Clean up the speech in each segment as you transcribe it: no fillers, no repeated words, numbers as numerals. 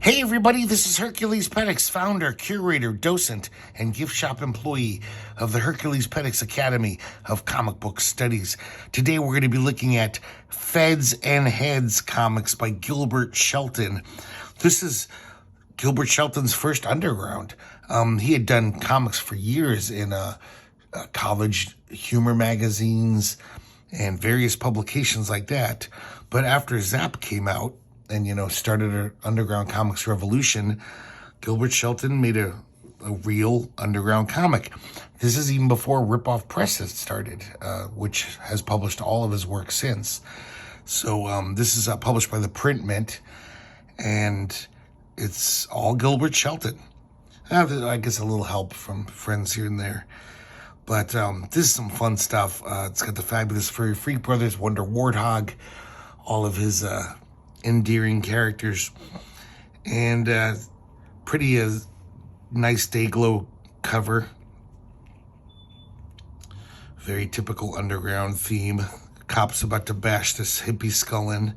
Hey everybody, this is herculespetix, founder, curator, docent, and gift shop employee of the herculespetix Academy of Comic Book Studies. Today we're going to be looking at Feds and Heads comics by Gilbert Shelton. This is Gilbert Shelton's first underground. He had done comics for years in college humor magazines and various publications like that. But after Zap came out, and, started an underground comics revolution, Gilbert Shelton made a real underground comic. This is even before Rip-Off Press had started, which has published all of his work since. So this is published by the Print Mint, and it's all Gilbert Shelton. I guess a little help from friends here and there. But this is some fun stuff. It's got the fabulous Furry Freak Brothers, Wonder Warthog, all of his endearing characters, and pretty nice Dayglow cover. Very typical underground theme. Cop's about to bash this hippie skull in,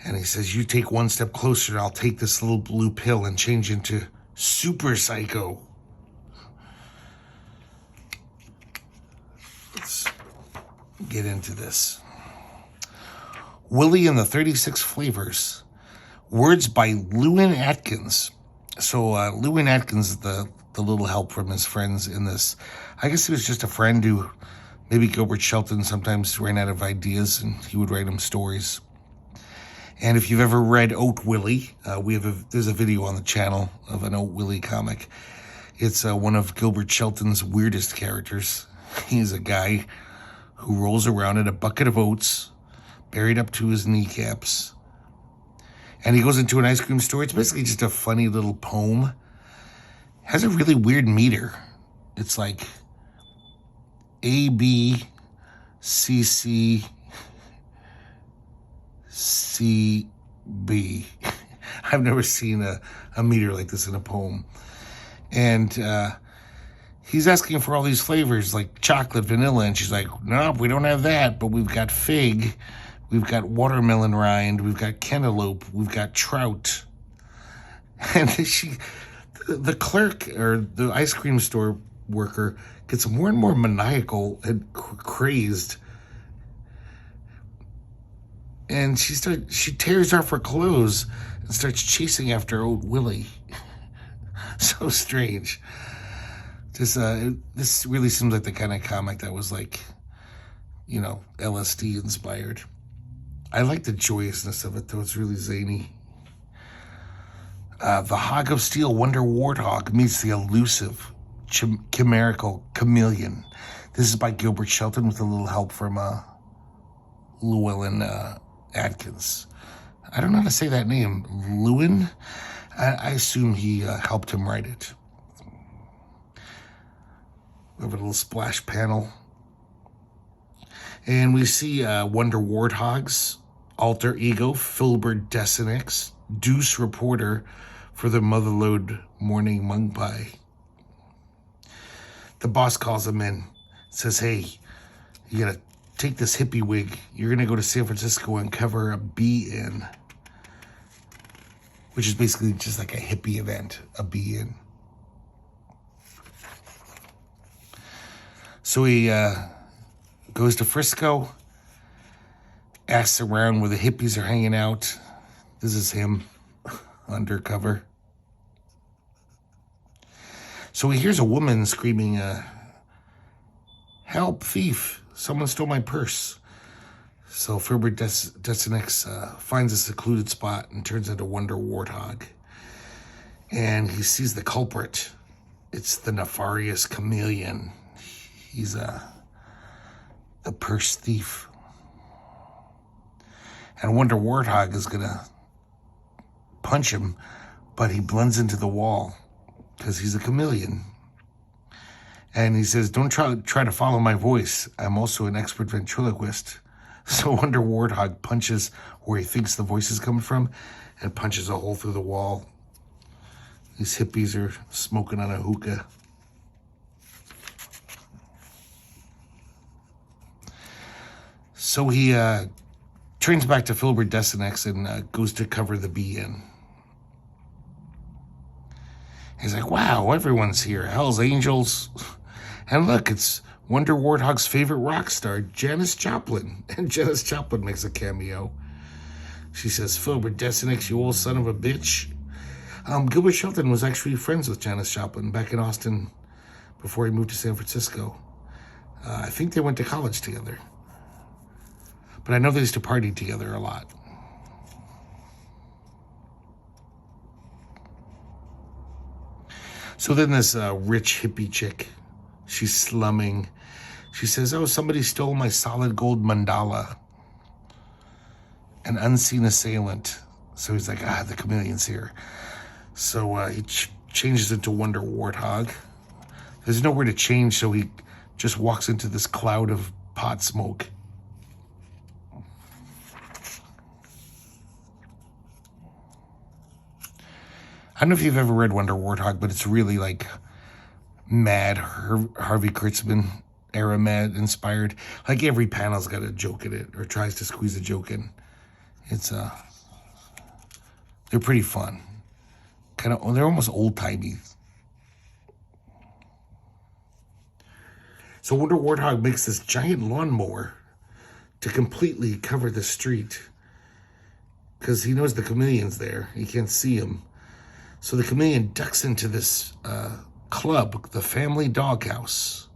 and he says, "You take one step closer and I'll take this little blue pill and change into Super Psycho." Let's get into this. Willie and the 36 Flavors. Words by Lewin Atkins. So Lewin Atkins is the little help from his friends in this. I guess he was just a friend who maybe Gilbert Shelton sometimes ran out of ideas and he would write him stories. And if you've ever read Oat Willie, there's a video on the channel of an Oat Willie comic. It's one of Gilbert Shelton's weirdest characters. He's a guy who rolls around in a bucket of oats buried up to his kneecaps. And he goes into an ice cream store. It's basically just a funny little poem. It has a really weird meter. It's like A, B, C, C, C, B. I've never seen a meter like this in a poem. And he's asking for all these flavors like chocolate, vanilla. And she's like, "No, we don't have that, but we've got fig. We've got watermelon rind, we've got cantaloupe, we've got trout." And the clerk or the ice cream store worker gets more and more maniacal and crazed. And she tears off her clothes and starts chasing after Oat Willie. So strange. This really seems like the kind of comic that was like, LSD inspired. I like the joyousness of it, though. It's really zany. The Hog of Steel, Wonder Warthog, meets the elusive, chimerical chameleon. This is by Gilbert Shelton with a little help from Llewellyn Atkins. I don't know how to say that name. Lewin? I assume he helped him write it. We have a little splash panel. And we see Wonder Warthog's alter ego, Filbert Desinix, Deuce reporter for the Motherlode Morning Mung Pie. The boss calls him in, says, "Hey, you gotta take this hippie wig. You're gonna go to San Francisco and cover a be-in," which is basically just like a hippie event, a be-in. So he goes to Frisco, asks around where the hippies are hanging out. This is him, undercover. So he hears a woman screaming, "Help, thief, someone stole my purse." So Filbert Desinix finds a secluded spot and turns into Wonder Warthog. And he sees the culprit. It's the nefarious chameleon. He's the purse thief. And Wonder Warthog is gonna punch him, but he blends into the wall because he's a chameleon. And he says, "Don't try to follow my voice. I'm also an expert ventriloquist." So Wonder Warthog punches where he thinks the voice is coming from and punches a hole through the wall. These hippies are smoking on a hookah. So he turns back to Filbert Desinix and goes to cover the be-in. He's like, wow, everyone's here. Hell's Angels. And look, it's Wonder Warthog's favorite rock star, Janis Joplin. And Janis Joplin makes a cameo. She says, Filbert Desinix, you old son of a bitch. Gilbert Shelton was actually friends with Janis Joplin back in Austin before he moved to San Francisco. I think they went to college together. But I know they used to party together a lot. So then this rich hippie chick, she's slumming. She says, oh, somebody stole my solid gold mandala. An unseen assailant. So he's like, the chameleon's here. So he changes into Wonder Warthog. There's nowhere to change, so he just walks into this cloud of pot smoke. I don't know if you've ever read Wonder Warthog, but it's really like mad Harvey Kurtzman era mad inspired. Like every panel's got a joke in it or tries to squeeze a joke in. It's they're pretty fun. They're almost old-timey. So Wonder Warthog makes this giant lawnmower to completely cover the street because he knows the chameleon's there. He can't see him. So the chameleon ducks into this club, the Family Doghouse,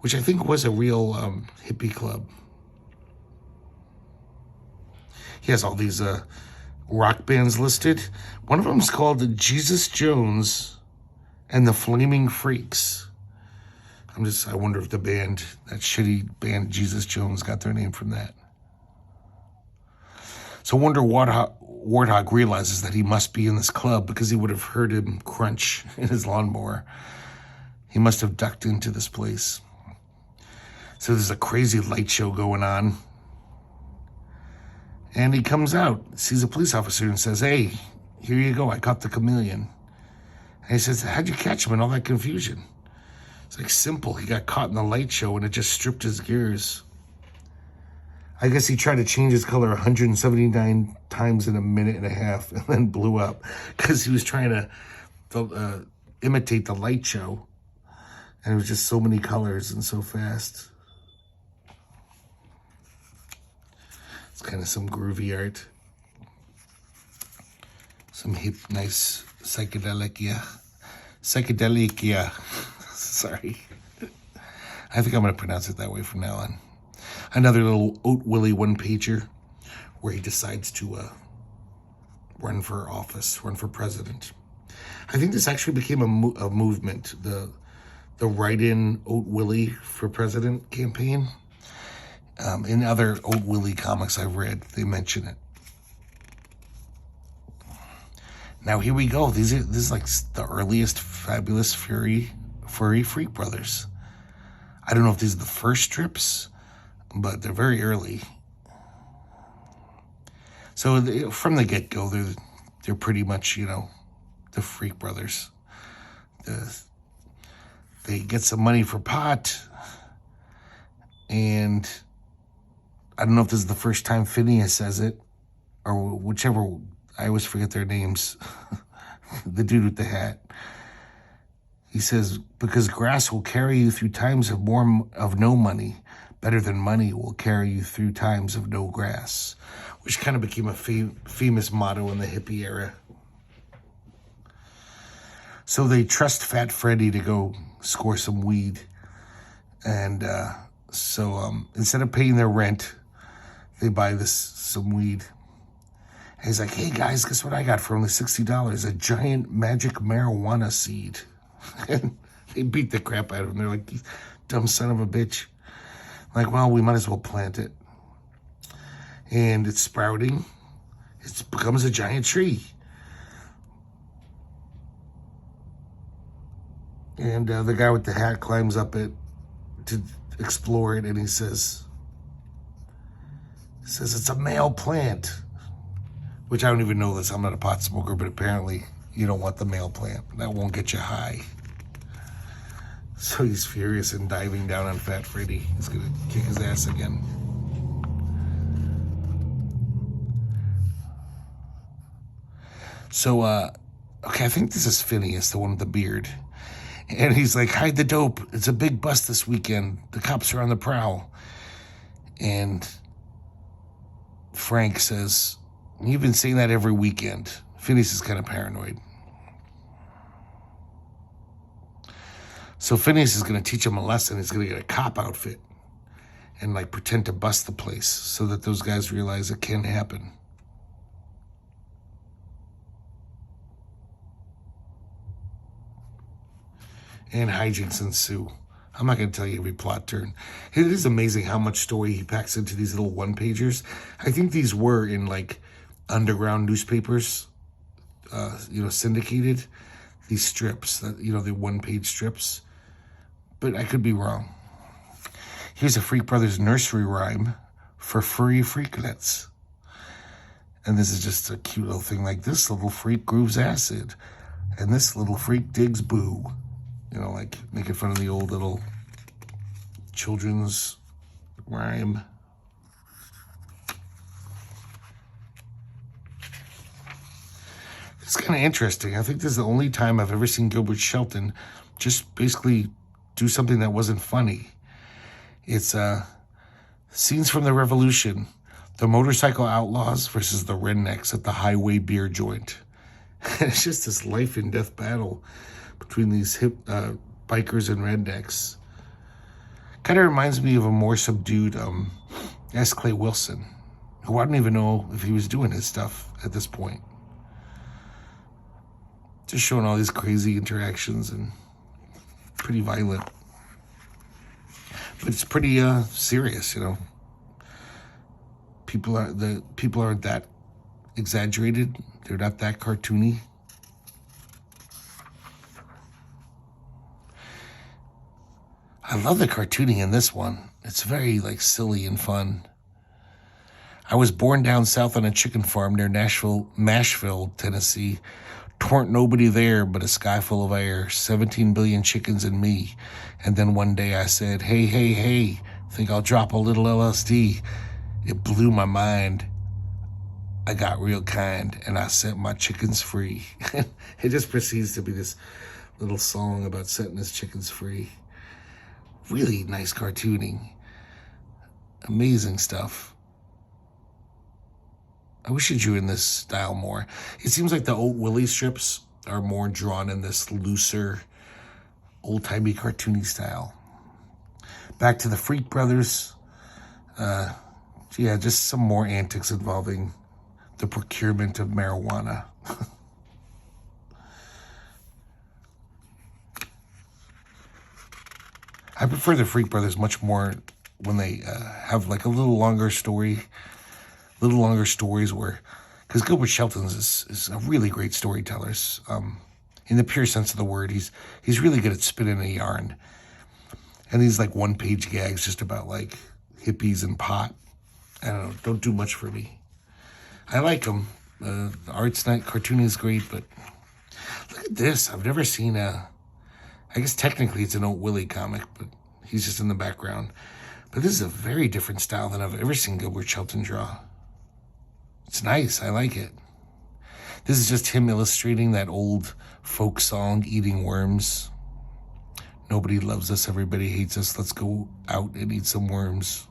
which I think was a real hippie club. He has all these rock bands listed. One of them is called Jesus Jones and the Flaming Freaks. I wonder if that shitty band Jesus Jones got their name from that. So Wonder Warthog realizes that he must be in this club because he would have heard him crunch in his lawnmower. He must have ducked into this place. So there's a crazy light show going on. And he comes out, sees a police officer and says, hey, here you go, I caught the chameleon. And he says, how'd you catch him in all that confusion? It's like simple. He got caught in the light show and it just stripped his gears. I guess he tried to change his color 179 times in a minute and a half and then blew up because he was trying to imitate the light show. And it was just so many colors and so fast. It's kind of some groovy art. Some hip, nice psychedelic, yeah. Sorry. I think I'm going to pronounce it that way from now on. Another little Oat Willie one-pager where he decides to run for office, run for president. I think this actually became a movement, the write-in Oat Willie for president campaign. In other Oat Willie comics I've read, they mention it. Now here we go. This is like the earliest Fabulous Furry Freak Brothers. I don't know if these are the first strips, but they're very early. So from the get-go, they're pretty much, the Freak Brothers. They get some money for pot, and I don't know if this is the first time Phineas says it, or whichever. I always forget their names. The dude with the hat. He says, because grass will carry you through times of no money, better than money will carry you through times of no grass, which kind of became a famous motto in the hippie era. So they trust Fat Freddy to go score some weed. And so instead of paying their rent, they buy some weed. And he's like, hey guys, guess what I got for only $60? A giant magic marijuana seed. And they beat the crap out of him. They're like, you dumb son of a bitch. I'm like, well, we might as well plant it. And it's sprouting. It becomes a giant tree. And the guy with the hat climbs up it to explore it, and he says it's a male plant. Which I don't even know this. I'm not a pot smoker, but apparently you don't want the male plant. That won't get you high. So he's furious and diving down on Fat Freddy. He's going to kick his ass again. So Okay, I think this is Phineas, the one with the beard. And he's like, hide the dope. It's a big bust this weekend. The cops are on the prowl. And Frank says, you've been saying that every weekend. Phineas is kind of paranoid. So Phineas is going to teach him a lesson. He's going to get a cop outfit and like pretend to bust the place so that those guys realize it can happen. And hijinks ensue. I'm not going to tell you every plot turn. It is amazing how much story he packs into these little one-pagers. I think these were in like underground newspapers, syndicated. These strips, that the one-page strips. But I could be wrong. Here's a Freak Brothers nursery rhyme for furry freaklets. And this is just a cute little thing like, this little freak grooves acid, and this little freak digs boo. Like making fun of the old little children's rhyme. It's kind of interesting. I think this is the only time I've ever seen Gilbert Shelton just basically do something that wasn't funny. It's scenes from the Revolution, the motorcycle outlaws versus the rednecks at the highway beer joint. It's just this life and death battle between these hip bikers and rednecks. Kind of reminds me of a more subdued S. Clay Wilson, who I don't even know if he was doing his stuff at this point. Just showing all these crazy interactions and pretty violent. But it's pretty serious, People aren't that exaggerated. They're not that cartoony. I love the cartooning in this one. It's very silly and fun. I was born down south on a chicken farm near Nashville, Tennessee. Torn't nobody there but a sky full of air, 17 billion chickens and me. And then one day I said, hey, hey, hey, think I'll drop a little LSD. It blew my mind. I got real kind and I set my chickens free. It just proceeds to be this little song about setting his chickens free. Really nice cartooning. Amazing stuff. I wish he drew in this style more. It seems like the old Willie strips are more drawn in this looser, old-timey cartoony style. Back to the Freak Brothers. Just some more antics involving the procurement of marijuana. I prefer the Freak Brothers much more when they have a little longer stories where, because Gilbert Shelton is a really great storyteller. In the pure sense of the word, he's really good at spinning a yarn. And these one-page gags just about hippies and pot. I don't know, don't do much for me. I like them. The art's not, cartooning is great, but look at this. I've never seen I guess technically it's an old Willie comic, but he's just in the background. But this is a very different style than I've ever seen Gilbert Shelton draw. It's nice. I like it. This is just him illustrating that old folk song, Eating Worms. Nobody loves us. Everybody hates us. Let's go out and eat some worms.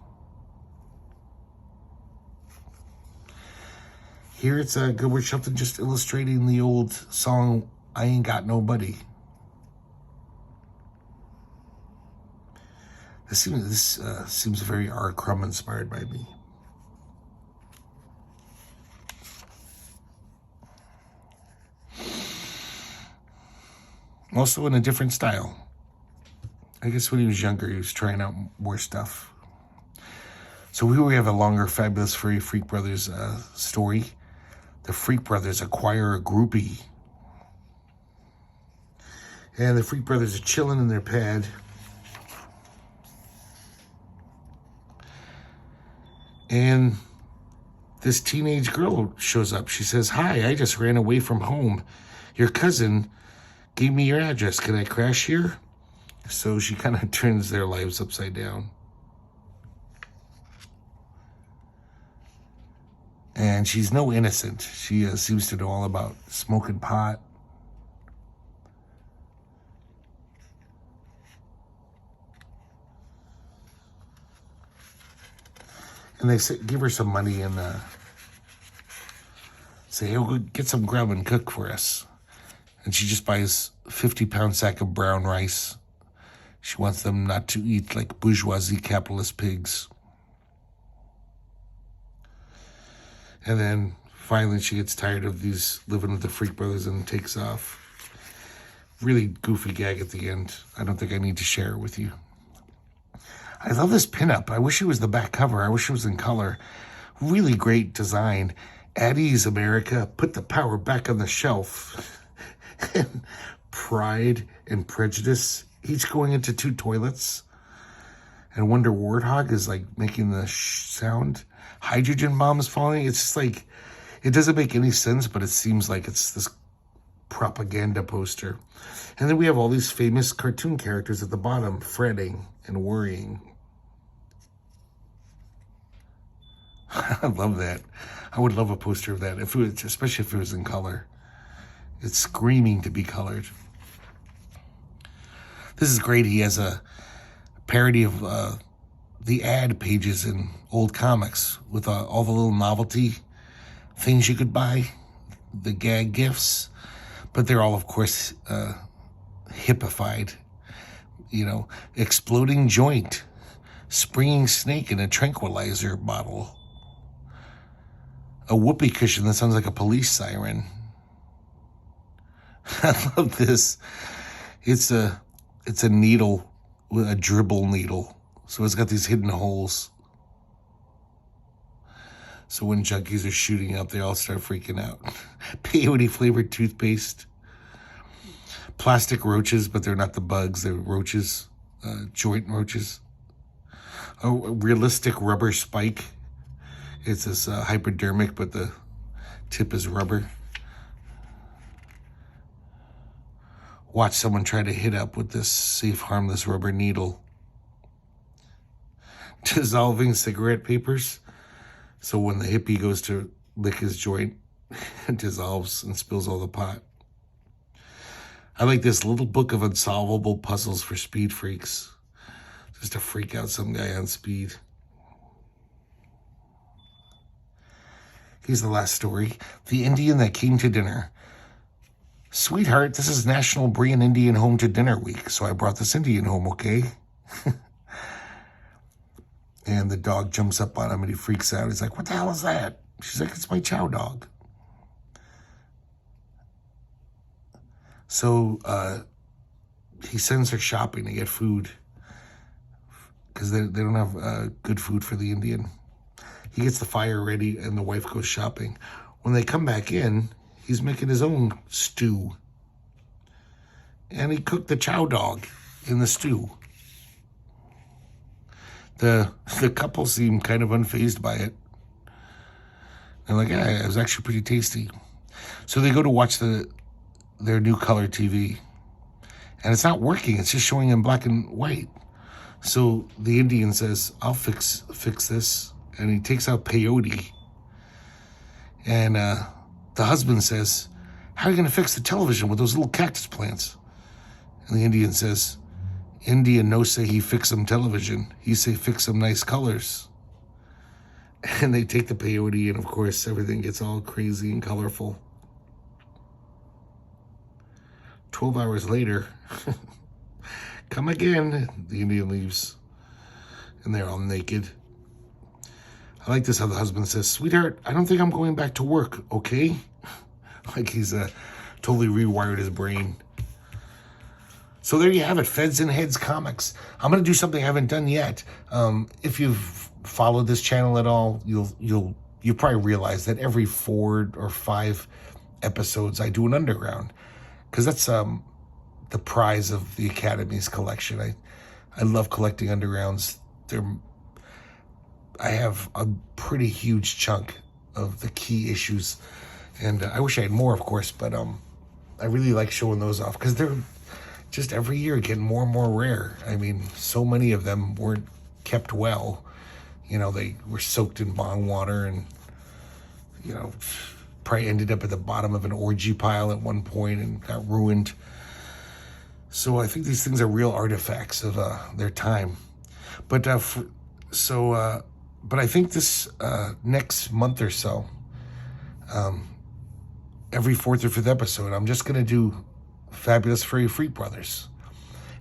Here it's Gilbert Shelton just illustrating the old song, I Ain't Got Nobody. This seems very R. Crumb inspired by me. Also in a different style. I guess when he was younger, he was trying out more stuff. So here we have a longer Fabulous Furry Freak Brothers story. The Freak Brothers acquire a groupie. And the Freak Brothers are chilling in their pad. And this teenage girl shows up. She says, hi, I just ran away from home. Your cousin gave me your address. Can I crash here? So she kind of turns their lives upside down. And she's no innocent. She seems to know all about smoking pot, And they say, give her some money and say, hey, we'll get some grub and cook for us. And she just buys a 50-pound sack of brown rice. She wants them not to eat like bourgeoisie capitalist pigs. And then finally she gets tired of these living with the Freak Brothers and takes off. Really goofy gag at the end. I don't think I need to share it with you. I love this pinup. I wish it was the back cover. I wish it was in color. Really great design. At ease, America. Put the power back on the shelf. And Pride and Prejudice, each going into 2 toilets. And Wonder Warthog is like making the sound. Hydrogen bombs falling. It's just like, it doesn't make any sense, but it seems like it's this propaganda poster. And then we have all these famous cartoon characters at the bottom, fretting and worrying. I love that. I would love a poster of that, if it was, especially if it was in color. It's screaming to be colored. This is great. He has a parody of the ad pages in old comics with all the little novelty things you could buy, the gag gifts, but they're all, of course, hippified. You know, exploding joint, springing snake in a tranquilizer bottle, a whoopee cushion that sounds like a police siren. I love this. It's a needle, a dribble needle. So it's got these hidden holes. So when junkies are shooting up, they all start freaking out. Peyote flavored toothpaste. Plastic roaches, but they're not the bugs. They're roaches, joint roaches. A realistic rubber spike. It's this hypodermic, but the tip is rubber. Watch someone try to hit up with this safe, harmless rubber needle. Dissolving cigarette papers. So when the hippie goes to lick his joint, it dissolves and spills all the pot. I like this little book of unsolvable puzzles for speed freaks. Just to freak out some guy on speed. Here's the last story. The Indian that came to dinner. Sweetheart, this is National Bring an Indian Home to Dinner Week, so I brought this Indian home, okay? And the dog jumps up on him and he freaks out. He's like, what the hell is that? She's like, it's my chow dog. So he sends her shopping to get food because they don't have good food for the Indian. He gets the fire ready and the wife goes shopping. When they come back in, he's making his own stew. And he cooked the chow dog in the stew. The couple seem kind of unfazed by it. They're like, yeah, it was actually pretty tasty. So they go to watch their new color TV. And it's not working. It's just showing in black and white. So the Indian says, I'll fix this. And he takes out peyote. And the husband says, how are you going to fix the television with those little cactus plants? And the Indian says, India no say he fix some television. He say fix some nice colors. And they take the peyote, and of course, everything gets all crazy and colorful. 12 hours later, come again. The Indian leaves, and they're all naked. I like this how the husband says, sweetheart, I don't think I'm going back to work, okay? Like he's totally rewired his brain. So there you have it, Feds and Heads Comics. I'm going to do something I haven't done yet. If you've followed this channel at all, you'll probably realize that every 4 or 5 episodes I do an underground, because that's the prize of the Academy's collection. I love collecting undergrounds. I have a pretty huge chunk of the key issues, and I wish I had more, of course, but I really like showing those off because they're just every year getting more and more rare. I mean, so many of them weren't kept well. You know, they were soaked in bong water and, you know, probably ended up at the bottom of an orgy pile at one point and got ruined. So I think these things are real artifacts of their time. But But I think this next month or so, every fourth or fifth episode, I'm just going to do Fabulous Furry Freak Brothers.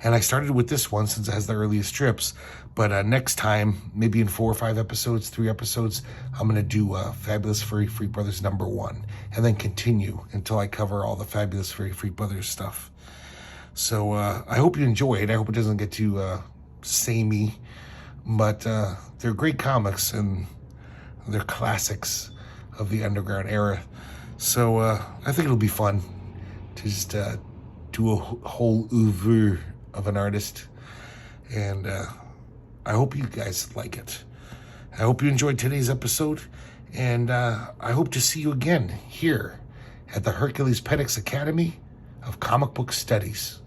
And I started with this one since it has the earliest strips. But next time, maybe in 4 or 5 episodes, 3 episodes, I'm going to do Fabulous Furry Freak Brothers #1. And then continue until I cover all the Fabulous Furry Freak Brothers stuff. So I hope you enjoy it. I hope it doesn't get too samey. But they're great comics, and they're classics of the underground era. So I think it'll be fun to just do a whole oeuvre of an artist. And I hope you guys like it. I hope you enjoyed today's episode. And I hope to see you again here at the Herculespetix Academy of Comic Book Studies.